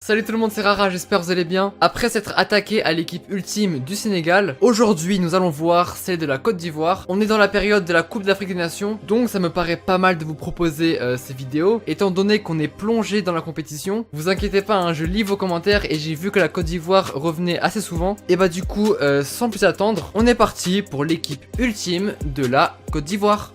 Salut tout le monde, c'est Rara, j'espère que vous allez bien. Après s'être attaqué à l'équipe ultime du Sénégal, aujourd'hui nous allons voir celle de la Côte d'Ivoire. On est dans la période de la Coupe d'Afrique des Nations, donc ça me paraît pas mal de vous proposer ces vidéos, étant donné qu'on est plongé dans la compétition. Vous inquiétez pas, hein, je lis vos commentaires et j'ai vu que la Côte d'Ivoire revenait assez souvent. Et bah du coup, sans plus attendre, on est parti pour l'équipe ultime de la Côte d'Ivoire.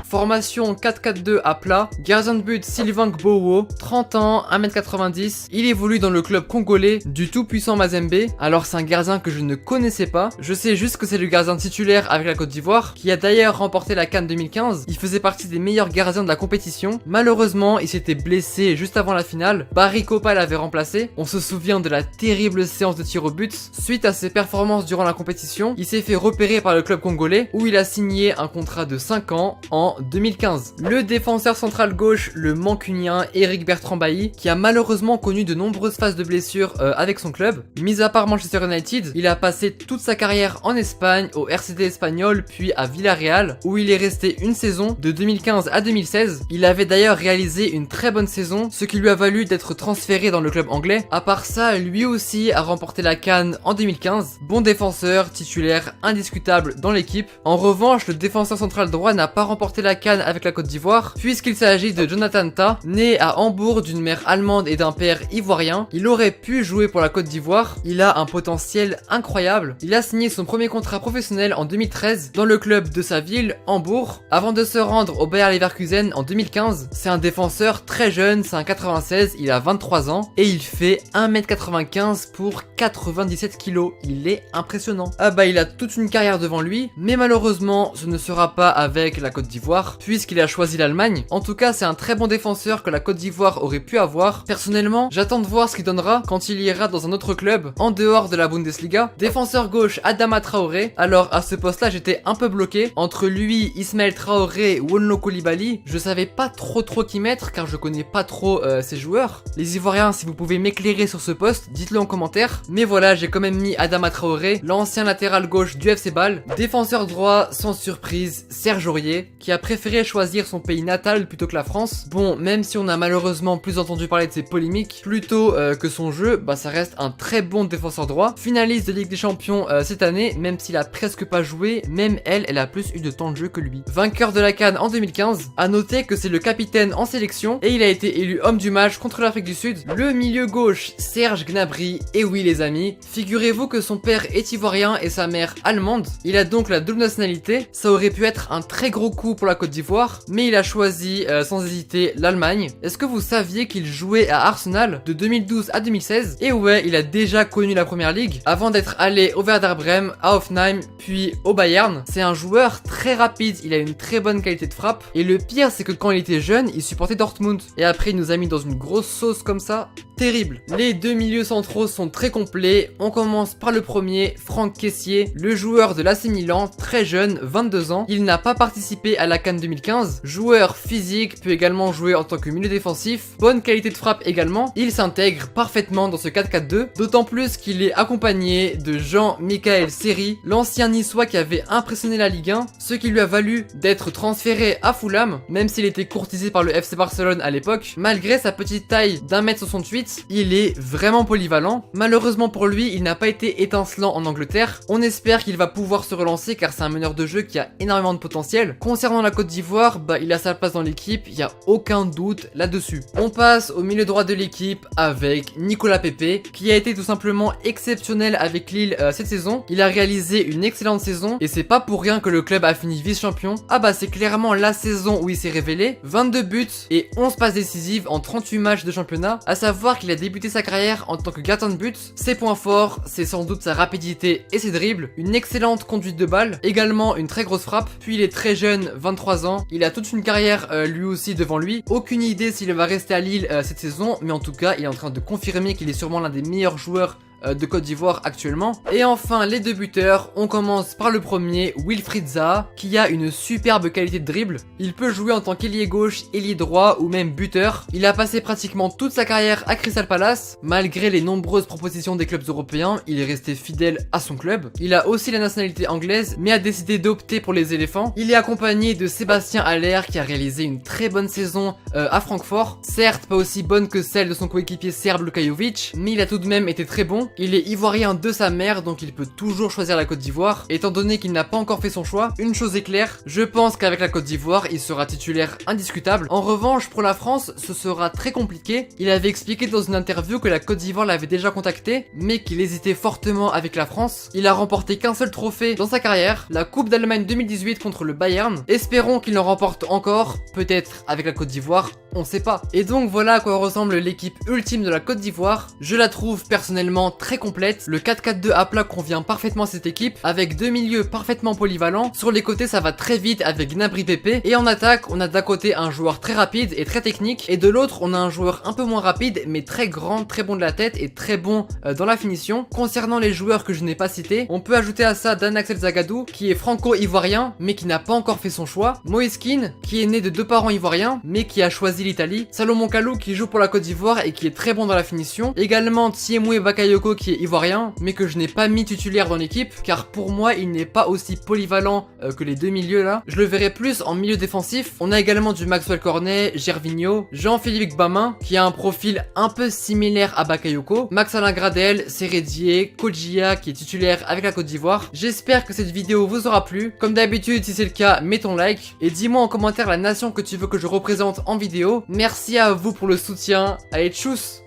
Formation 4-4-2 à plat, gardien de but Sylvain Gbowo, 30 ans, 1m90, il évolue dans le club congolais du tout puissant Mazembe. Alors c'est un gardien que je ne connaissais pas, je sais juste que c'est le gardien titulaire avec la Côte d'Ivoire, qui a d'ailleurs remporté la CAN 2015, il faisait partie des meilleurs gardiens de la compétition. Malheureusement il s'était blessé juste avant la finale, Barry Kopa l'avait remplacé, on se souvient de la terrible séance de tir au but. Suite à ses performances durant la compétition, il s'est fait repérer par le club congolais, où il a signé un contrat de 5 ans en 2015. Le défenseur central gauche, le mancunien Eric Bertrand Bailly, qui a malheureusement connu de nombreuses phases de blessures avec son club. Mis à part Manchester United, il a passé toute sa carrière en Espagne, au RCD espagnol, puis à Villarreal, où il est resté une saison de 2015 à 2016. Il avait d'ailleurs réalisé une très bonne saison, ce qui lui a valu d'être transféré dans le club anglais. À part ça, lui aussi a remporté la CAN en 2015. Bon défenseur, titulaire indiscutable dans l'équipe. En revanche, le défenseur central droit n'a pas remporté la CAN avec la Côte d'Ivoire, puisqu'il s'agit de Jonathan Tah, né à Hambourg d'une mère allemande et d'un père ivoirien. Il aurait pu jouer pour la Côte d'Ivoire, il a un potentiel incroyable. Il a signé son premier contrat professionnel en 2013 dans le club de sa ville, Hambourg, avant de se rendre au Bayer Leverkusen en 2015. C'est un défenseur très jeune, c'est un 96, il a 23 ans, et il fait 1m95 pour 97 kg. Il est impressionnant. Ah bah il a toute une carrière devant lui, mais malheureusement ce ne sera pas avec la Côte d'Ivoire, puisqu'il a choisi l'Allemagne. En tout cas, c'est un très bon défenseur que la Côte d'Ivoire aurait pu avoir. Personnellement, j'attends de voir ce qu'il donnera quand il ira dans un autre club, en dehors de la Bundesliga. Défenseur gauche, Adama Traoré. Alors, à ce poste-là, j'étais un peu bloqué. Entre lui, Ismaël Traoré, Wonlo Koulibaly, je savais pas trop qui mettre, car je connais pas trop ces joueurs. Les Ivoiriens, si vous pouvez m'éclairer sur ce poste, dites-le en commentaire. Mais voilà, j'ai quand même mis Adama Traoré, l'ancien latéral gauche du FC Bâle. Défenseur droit, sans surprise, Serge Aurier, qui a préféré choisir son pays natal plutôt que la France. Bon, même si on a malheureusement plus entendu parler de ses polémiques plutôt que son jeu, bah ça reste un très bon défenseur droit. Finaliste de Ligue des Champions cette année, même s'il a presque pas joué, même elle a plus eu de temps de jeu que lui. Vainqueur de la CAN en 2015, à noter que c'est le capitaine en sélection et il a été élu homme du match contre l'Afrique du Sud. Le milieu gauche, Serge Gnabry, et oui les amis, figurez-vous que son père est ivoirien et sa mère allemande. Il a donc la double nationalité, ça aurait pu être un très gros coup pour la Côte d'Ivoire, mais il a choisi sans hésiter l'Allemagne. Est-ce que vous saviez qu'il jouait à Arsenal de 2012 à 2016? Et ouais, il a déjà connu la première ligue avant d'être allé au Werder Bremen, à Hoffenheim, puis au Bayern. C'est un joueur très rapide, il a une très bonne qualité de frappe, et le pire c'est que quand il était jeune, il supportait Dortmund, et après il nous a mis dans une grosse sauce comme ça, terrible. Les deux milieux centraux sont très complets. On commence par le premier, Franck Kessié, le joueur de l'AC Milan, très jeune, 22 ans. Il n'a pas participé à la CAN 2015. Joueur physique, peut également jouer en tant que milieu défensif. Bonne qualité de frappe également. Il s'intègre parfaitement dans ce 4-4-2, d'autant plus qu'il est accompagné de Jean-Michael Seri, l'ancien niçois qui avait impressionné la Ligue 1, ce qui lui a valu d'être transféré à Fulham, même s'il était courtisé par le FC Barcelone à l'époque. Malgré sa petite taille d'1m68, il est vraiment polyvalent. Malheureusement pour lui, il n'a pas été étincelant en Angleterre. On espère qu'il va pouvoir se relancer car c'est un meneur de jeu qui a énormément de potentiel. Concernant la Côte d'Ivoire, bah il a sa place dans l'équipe, il n'y a aucun doute là-dessus. On passe au milieu droit de l'équipe avec Nicolas Pepe, qui a été tout simplement exceptionnel avec Lille cette saison. Il a réalisé une excellente saison et c'est pas pour rien que le club a fini vice-champion. Ah bah c'est clairement la saison où il s'est révélé. 22 buts et 11 passes décisives en 38 matchs de championnat, à savoir qu'il a débuté sa carrière en tant que gardien de but. Ses points forts, c'est sans doute sa rapidité et ses dribbles, une excellente conduite de balle, également une très grosse frappe, puis il est très jeune, 23 ans, il a toute une carrière lui aussi devant lui. Aucune idée s'il va rester à Lille cette saison, mais en tout cas il est en train de confirmer qu'il est sûrement l'un des meilleurs joueurs de Côte d'Ivoire actuellement. Et enfin les deux buteurs, on commence par le premier, Wilfried Zaha, qui a une superbe qualité de dribble. Il peut jouer en tant qu'ailier gauche, ailier droit ou même buteur. Il a passé pratiquement toute sa carrière à Crystal Palace. Malgré les nombreuses propositions des clubs européens, il est resté fidèle à son club. Il a aussi la nationalité anglaise, mais a décidé d'opter pour les éléphants. Il est accompagné de Sébastien Haller, qui a réalisé une très bonne saison à Francfort. Certes, pas aussi bonne que celle de son coéquipier serbe Luka Jovic, mais il a tout de même été très bon. Il est ivoirien de sa mère, donc il peut toujours choisir la Côte d'Ivoire. Étant donné qu'il n'a pas encore fait son choix, une chose est claire, je pense qu'avec la Côte d'Ivoire, il sera titulaire indiscutable. En revanche, pour la France, ce sera très compliqué. Il avait expliqué dans une interview que la Côte d'Ivoire l'avait déjà contacté, mais qu'il hésitait fortement avec la France. Il a remporté qu'un seul trophée dans sa carrière, la Coupe d'Allemagne 2018 contre le Bayern. Espérons qu'il en remporte encore, peut-être avec la Côte d'Ivoire, on sait pas. Et donc voilà à quoi ressemble l'équipe ultime de la Côte d'Ivoire. Je la trouve personnellement très complète. Le 4-4-2 à plat convient parfaitement à cette équipe, avec deux milieux parfaitement polyvalents. Sur les côtés ça va très vite avec Gnabry Pepe, et en attaque on a d'un côté un joueur très rapide et très technique, et de l'autre on a un joueur un peu moins rapide mais très grand, très bon de la tête et très bon dans la finition. Concernant les joueurs que je n'ai pas cités, on peut ajouter à ça Dan Axel Zagadou, qui est franco-ivoirien mais qui n'a pas encore fait son choix, Moïse Kean, qui est né de deux parents ivoiriens mais qui a choisi l'Italie, Salomon Kalou qui joue pour la Côte d'Ivoire et qui est très bon dans la finition, également Thiemoué Bakayoko qui est ivoirien mais que je n'ai pas mis titulaire dans l'équipe car pour moi il n'est pas aussi polyvalent que les deux milieux là. Je le verrai plus en milieu défensif. On a également du Maxwell Cornet, Gervinho, Jean-Philippe Gbamin qui a un profil un peu similaire à Bakayoko, Max-Alain Gradel, Seredier, Kodjia qui est titulaire avec la Côte d'Ivoire. J'espère que cette vidéo vous aura plu. Comme d'habitude, si c'est le cas, mets ton like et dis-moi en commentaire la nation que tu veux que je représente en vidéo. Merci à vous pour le soutien. Allez, tchuss!